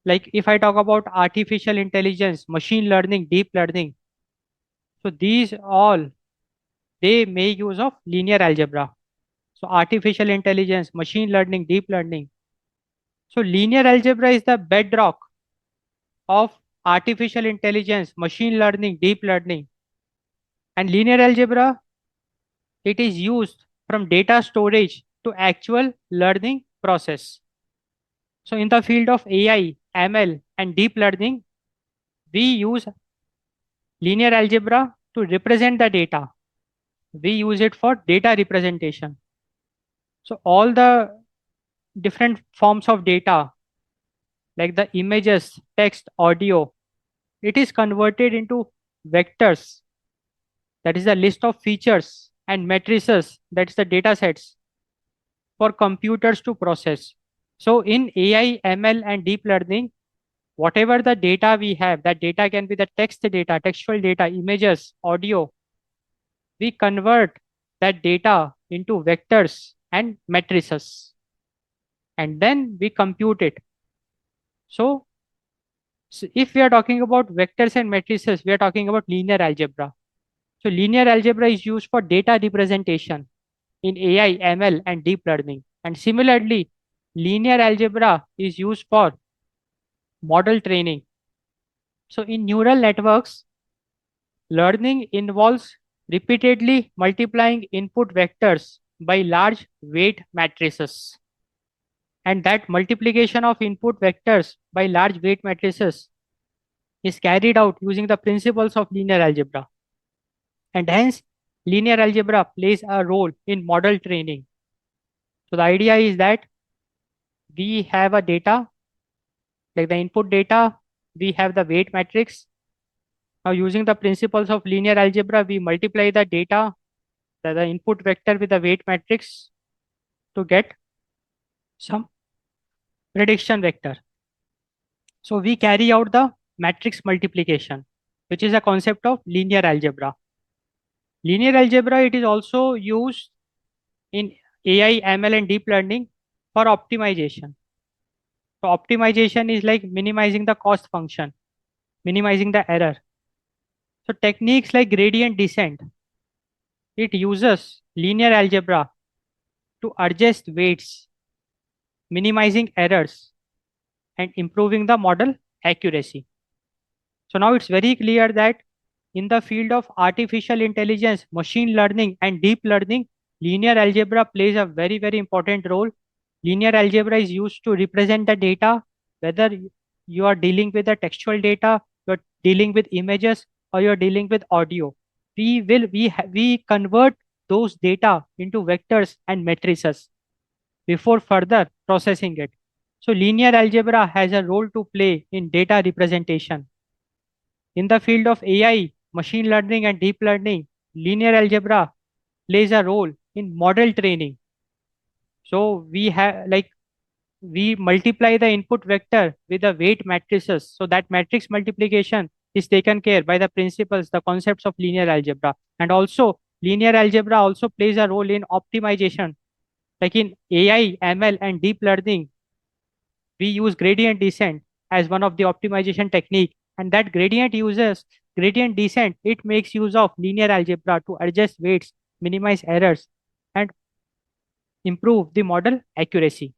Like if I talk about artificial intelligence, machine learning, deep learning, so these all, they make use of linear algebra. So artificial intelligence, machine learning, deep learning. So linear algebra is the bedrock of artificial intelligence, machine learning, deep learning. And linear algebra, it is used from data storage to actual learning process. So in the field of AI, ML, and deep learning, we use linear algebra to represent the data. We use it for data representation. So all the different forms of data, like the images, text, audio, it is converted into vectors, that is the list of features, and matrices, that's the data sets for computers to process. So in AI, ML, and deep learning, whatever the data we have, that data can be the text data, textual data, images, audio, we convert that data into vectors and matrices, and then we compute it. So, if we are talking about vectors and matrices, we are talking about linear algebra. So linear algebra is used for data representation in AI, ML, and deep learning. And similarly, linear algebra is used for model training. So in neural networks, learning involves repeatedly multiplying input vectors by large weight matrices. And that multiplication of input vectors by large weight matrices is carried out using the principles of linear algebra. And hence, linear algebra plays a role in model training. So the idea is that we have a data, like the input data, we have the weight matrix. Now using the principles of linear algebra, we multiply the data, the input vector with the weight matrix to get some prediction vector. So we carry out the matrix multiplication, which is a concept of linear algebra. Linear algebra, it is also used in AI, ML, and deep learning for optimization. So optimization is like minimizing the cost function, minimizing the error. So techniques like gradient descent, it uses linear algebra to adjust weights, minimizing errors, and improving the model accuracy. So now it's very clear that in the field of artificial intelligence, machine learning, and deep learning, linear algebra plays a very, very important role. Linear algebra is used to represent the data, whether you are dealing with the textual data, you're dealing with images, or you're dealing with audio. We convert those data into vectors and matrices before further processing it. So linear algebra has a role to play in data representation. In the field of AI, machine learning, and deep learning, linear algebra plays a role in model training. So we multiply the input vector with the weight matrices. So that matrix multiplication is taken care by the principles, the concepts of linear algebra. And also linear algebra also plays a role in optimization. Like in AI, ML, and deep learning, we use gradient descent as one of the optimization technique. And that gradient descent, it makes use of linear algebra to adjust weights, minimize errors, and improve the model accuracy.